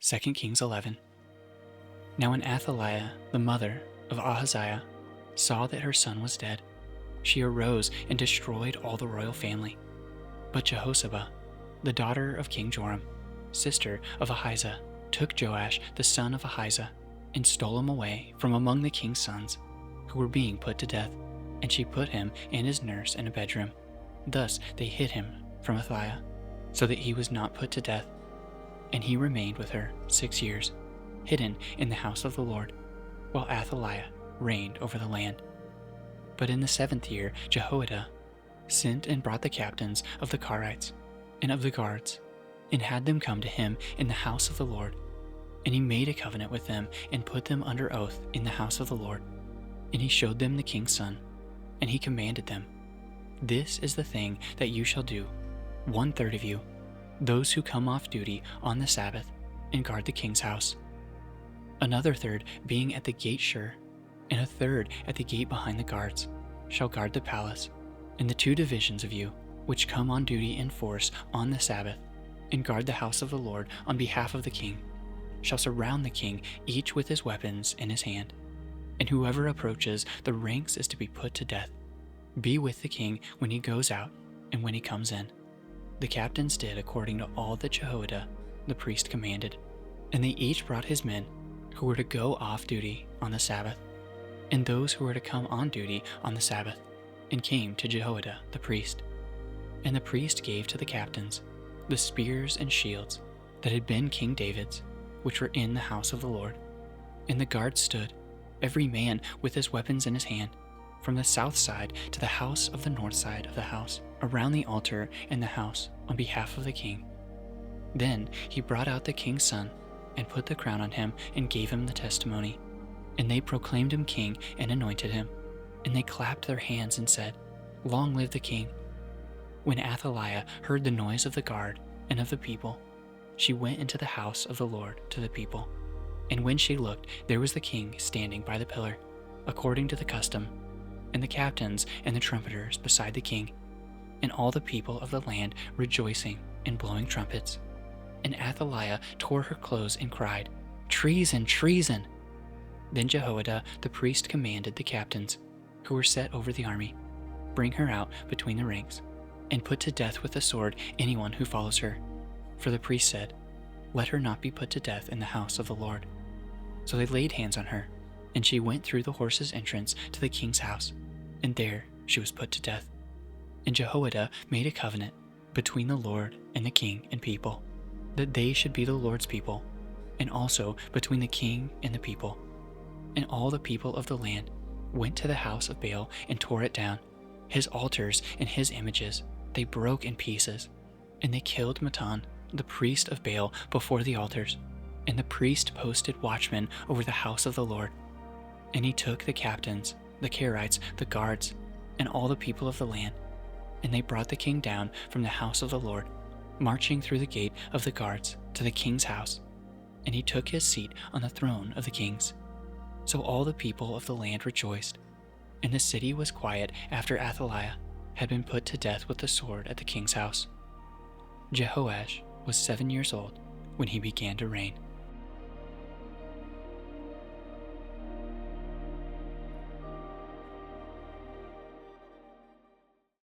2 Kings 11. Now when Athaliah, the mother of Ahaziah, saw that her son was dead, she arose and destroyed all the royal family. But Jehoshaphat, the daughter of King Joram, sister of Ahaziah, took Joash the son of Ahaziah and stole him away from among the king's sons, who were being put to death, and she put him and his nurse in a bedroom. Thus they hid him from Athaliah, so that he was not put to death. And he remained with her 6 years, hidden in the house of the Lord, while Athaliah reigned over the land. But in the 7th year Jehoiada sent and brought the captains of the Carites and of the guards, and had them come to him in the house of the Lord. And he made a covenant with them, and put them under oath in the house of the Lord. And he showed them the king's son, and he commanded them, "This is the thing that you shall do, 1/3 of you, those who come off duty on the Sabbath, and guard the king's house, another third being at the gate sure, and a third at the gate behind the guards, shall guard the palace. And the 2 divisions of you, which come on duty in force on the Sabbath, and guard the house of the Lord on behalf of the king, shall surround the king, each with his weapons in his hand. And whoever approaches the ranks is to be put to death. Be with the king when he goes out and when he comes in." The captains did according to all that Jehoiada the priest commanded, and they each brought his men who were to go off duty on the Sabbath, and those who were to come on duty on the Sabbath, and came to Jehoiada the priest. And the priest gave to the captains the spears and shields that had been King David's, which were in the house of the Lord. And the guards stood, every man with his weapons in his hand, from the south side to the house of the north side of the house, around the altar and the house, on behalf of the king. Then he brought out the king's son, and put the crown on him, and gave him the testimony. And they proclaimed him king, and anointed him. And they clapped their hands and said, "Long live the king." When Athaliah heard the noise of the guard and of the people, she went into the house of the Lord to the people. And when she looked, there was the king standing by the pillar, according to the custom, and the captains and the trumpeters beside the king, and all the people of the land rejoicing and blowing trumpets. And Athaliah tore her clothes and cried, "Treason, treason!" Then Jehoiada the priest commanded the captains, who were set over the army, "Bring her out between the ranks, and put to death with the sword anyone who follows her." For the priest said, "Let her not be put to death in the house of the Lord." So they laid hands on her, and she went through the horses' entrance to the king's house, and there she was put to death. And Jehoiada made a covenant between the Lord and the king and people, that they should be the Lord's people, and also between the king and the people. And all the people of the land went to the house of Baal and tore it down, his altars and his images they broke in pieces. And they killed Mattan, the priest of Baal, before the altars. And the priest posted watchmen over the house of the Lord. And he took the captains, the Carites, the guards, and all the people of the land, and they brought the king down from the house of the Lord, marching through the gate of the guards to the king's house. And he took his seat on the throne of the kings. So all the people of the land rejoiced, and the city was quiet after Athaliah had been put to death with the sword at the king's house. Jehoash was 7 years old when he began to reign.